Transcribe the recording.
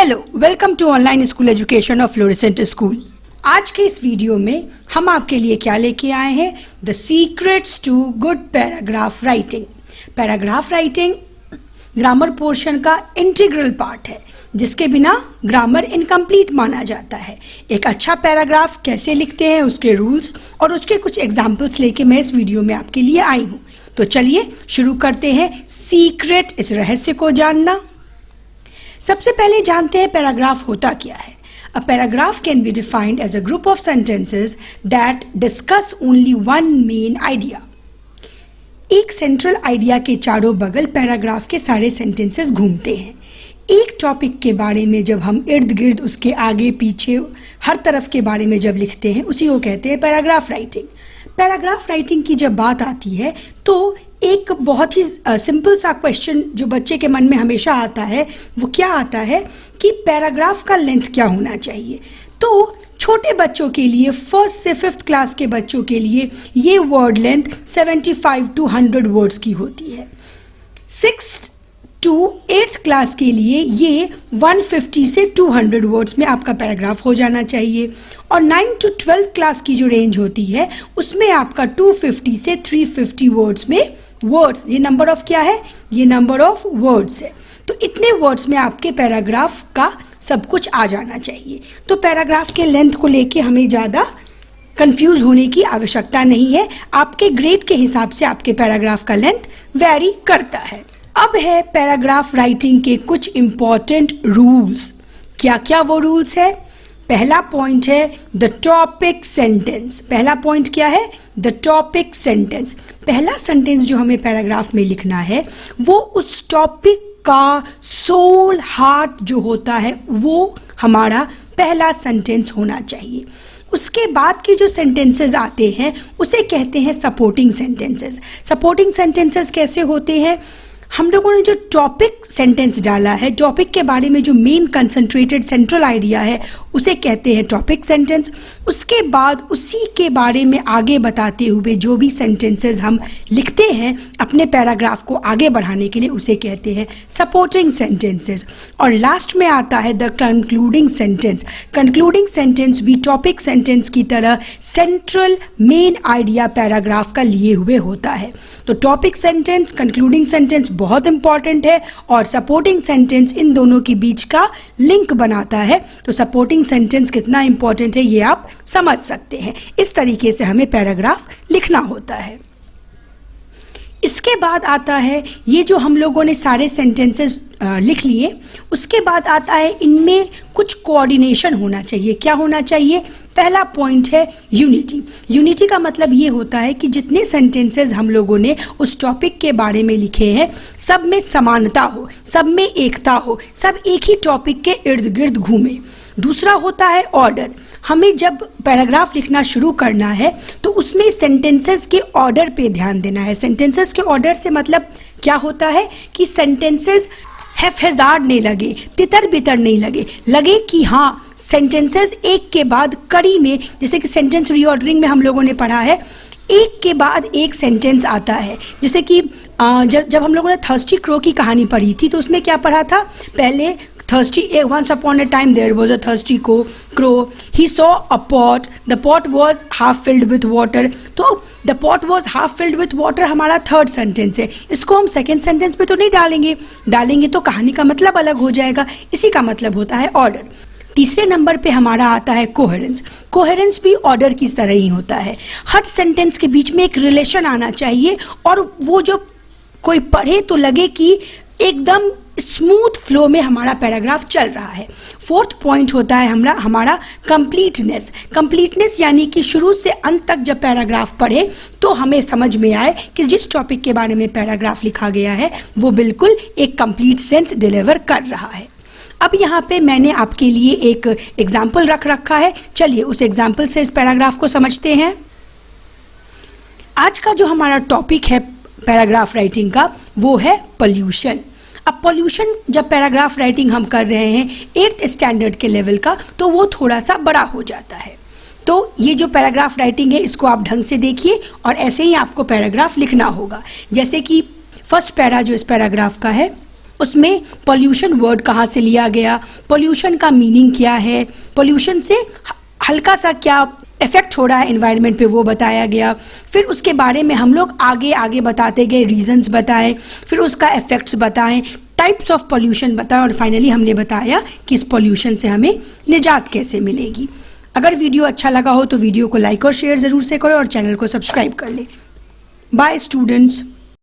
Hello, welcome to online school education of Florescent School. आज के इस वीडियो में हम आपके लिए क्या लेके आए हैं, the secrets to good paragraph writing. Paragraph writing grammar portion का इंटीग्रल पार्ट है, जिसके बिना ग्रामर इनकम्प्लीट माना जाता है। एक अच्छा पैराग्राफ कैसे लिखते हैं, उसके रूल्स और उसके कुछ एग्जाम्पल्स लेके मैं इस वीडियो में आपके लिए आई हूँ। तो चलिए शुरू करते हैं सीक्रेट, इस रहस्य को जानना। सबसे पहले जानते हैं पैराग्राफ होता क्या है। A paragraph can be defined as a group of sentences that discuss only one main idea. एक सेंट्रल आइडिया के चारों बगल पैराग्राफ के सारे सेंटेंसेस घूमते हैं। एक टॉपिक के बारे में जब हम इर्द गिर्द, उसके आगे पीछे, हर तरफ के बारे में जब लिखते हैं, उसी को कहते हैं पैराग्राफ राइटिंग। पैराग्राफ राइटिंग की जब बात आती है तो एक बहुत ही सिंपल सा क्वेश्चन जो बच्चे के मन में हमेशा आता है, वो क्या आता है कि पैराग्राफ का लेंथ क्या होना चाहिए। तो छोटे बच्चों के लिए, फर्स्ट से फिफ्थ क्लास के बच्चों के लिए ये वर्ड लेंथ 75 to 100 वर्ड्स की होती है। 6th to 8th क्लास के लिए ये 150 से 200 वर्ड्स में आपका पैराग्राफ हो जाना चाहिए, और 9 to 12 क्लास की जो रेंज होती है उसमें आपका 250 से 350 वर्ड्स में वर्ड्स, ये नंबर ऑफ क्या है, ये नंबर ऑफ वर्ड्स है। तो इतने वर्ड्स में आपके पैराग्राफ का सब कुछ आ जाना चाहिए। तो पैराग्राफ के लेंथ को लेके हमें ज़्यादा कंफ्यूज होने की आवश्यकता नहीं है। आपके ग्रेड के हिसाब से आपके पैराग्राफ का लेंथ वेरी करता है। अब है पैराग्राफ राइटिंग के कुछ इम्पॉर्टेंट रूल्स। क्या क्या वो रूल्स है? पहला पॉइंट है द टॉपिक सेंटेंस। पहला पॉइंट क्या है? The topic sentence. पहला सेंटेंस जो हमें पैराग्राफ में लिखना है वो उस टॉपिक का सोल, हार्ट जो होता है, वो हमारा पहला सेंटेंस होना चाहिए। उसके बाद के जो सेंटेंसेस आते हैं उसे कहते हैं सपोर्टिंग सेंटेंसेस। सपोर्टिंग सेंटेंसेस कैसे होते हैं? हम लोगों ने जो टॉपिक सेंटेंस डाला है, टॉपिक के बारे में जो मेन कंसंट्रेटेड सेंट्रल आइडिया है, उसे कहते हैं टॉपिक सेंटेंस। उसके बाद उसी के बारे में आगे बताते हुए जो भी सेंटेंसेस हम लिखते हैं अपने पैराग्राफ को आगे बढ़ाने के लिए, उसे कहते हैं सपोर्टिंग सेंटेंसेस। और लास्ट में आता है the concluding sentence. Concluding sentence भी टॉपिक सेंटेंस की तरह सेंट्रल मेन आइडिया पैराग्राफ का लिए हुए होता है। तो टॉपिक सेंटेंस, कंक्लूडिंग सेंटेंस बहुत इंपॉर्टेंट है, और सपोर्टिंग सेंटेंस इन दोनों के बीच का लिंक बनाता है। तो सपोर्टिंग सेंटेंस कितना इंपॉर्टेंट है ये आप समझ सकते हैं। इस तरीके से हमें पैराग्राफ लिखना होता है। इसके बाद आता है ये जो हम लोगों ने सारे सेंटेंसेस लिख लिए, उसके बाद आता है इनमें कुछ कोऑर्डिनेशन होना चाहिए। क्या होना चाहिए? पहला पॉइंट है यूनिटी। यूनिटी का मतलब ये होता है कि जितने सेंटेंसेस हम लोगों ने उस टॉपिक के बारे में लिखे हैं, सब में समानता हो, सब में एकता हो, सब एक ही टॉपिक के इर्द गिर्द घूमे। दूसरा होता है ऑर्डर। हमें जब पैराग्राफ लिखना शुरू करना है तो उसमें सेंटेंसेस के ऑर्डर पे ध्यान देना है। सेंटेंसेस के ऑर्डर से मतलब क्या होता है कि सेंटेंसेस हैफेजार्ड नहीं लगे, तितर बितर नहीं लगे, लगे कि हाँ सेंटेंसेस एक के बाद कड़ी में, जैसे कि सेंटेंस रीऑर्डरिंग में हम लोगों ने पढ़ा है, एक के बाद एक सेंटेंस आता है। जैसे कि जब हम लोगों ने थर्स्टी क्रो की कहानी पढ़ी थी तो उसमें क्या पढ़ा था? पहले once upon a time there was a thirsty crow. He saw a pot. The pot was half filled with water. तो the pot was half filled with water हमारा थर्ड सेंटेंस है। इसको हम सेकेंड सेंटेंस पे तो नहीं डालेंगे तो कहानी का मतलब अलग हो जाएगा। इसी का मतलब होता है ऑर्डर। तीसरे नंबर पे हमारा आता है कोहेरेंस। कोहेरेंस भी ऑर्डर की तरह ही होता है। हर सेंटेंस के बीच में एक रिलेशन आना चाहिए, और वो जो कोई पढ़े तो लगे कि एकदम स्मूथ फ्लो में हमारा पैराग्राफ चल रहा है। फोर्थ पॉइंट होता है हमारा कंप्लीटनेस। कंप्लीटनेस यानी कि शुरू से अंत तक जब पैराग्राफ पढ़े तो हमें समझ में आए कि जिस टॉपिक के बारे में पैराग्राफ लिखा गया है वो बिल्कुल एक कंप्लीट सेंस डिलीवर कर रहा है। अब यहाँ पे मैंने आपके लिए एक एग्जाम्पल रखा है। चलिए उस एग्जाम्पल से इस पैराग्राफ को समझते हैं। आज का जो हमारा टॉपिक है पैराग्राफ राइटिंग का, वो है पोल्यूशन। अब पोल्यूशन जब पैराग्राफ राइटिंग हम कर रहे हैं 8th स्टैंडर्ड के लेवल का, तो वो थोड़ा सा बड़ा हो जाता है। तो ये जो पैराग्राफ राइटिंग है इसको आप ढंग से देखिए, और ऐसे ही आपको पैराग्राफ लिखना होगा। जैसे कि फर्स्ट पैरा जो इस पैराग्राफ का है उसमें पोल्यूशन वर्ड कहाँ से लिया गया, पोल्यूशन का मीनिंग क्या है, पोल्यूशन से हल्का सा क्या इफेक्ट हो रहा है एनवायरनमेंट पे वो बताया गया। फिर उसके बारे में हम लोग आगे आगे बताते गए, रीजंस बताए, फिर उसका इफेक्ट्स बताएं, टाइप्स ऑफ पोल्यूशन बताएं और फाइनली हमने बताया कि इस पोल्यूशन से हमें निजात कैसे मिलेगी। अगर वीडियो अच्छा लगा हो तो वीडियो को लाइक और शेयर ज़रूर से करो और चैनल को सब्सक्राइब कर ले। Bye students.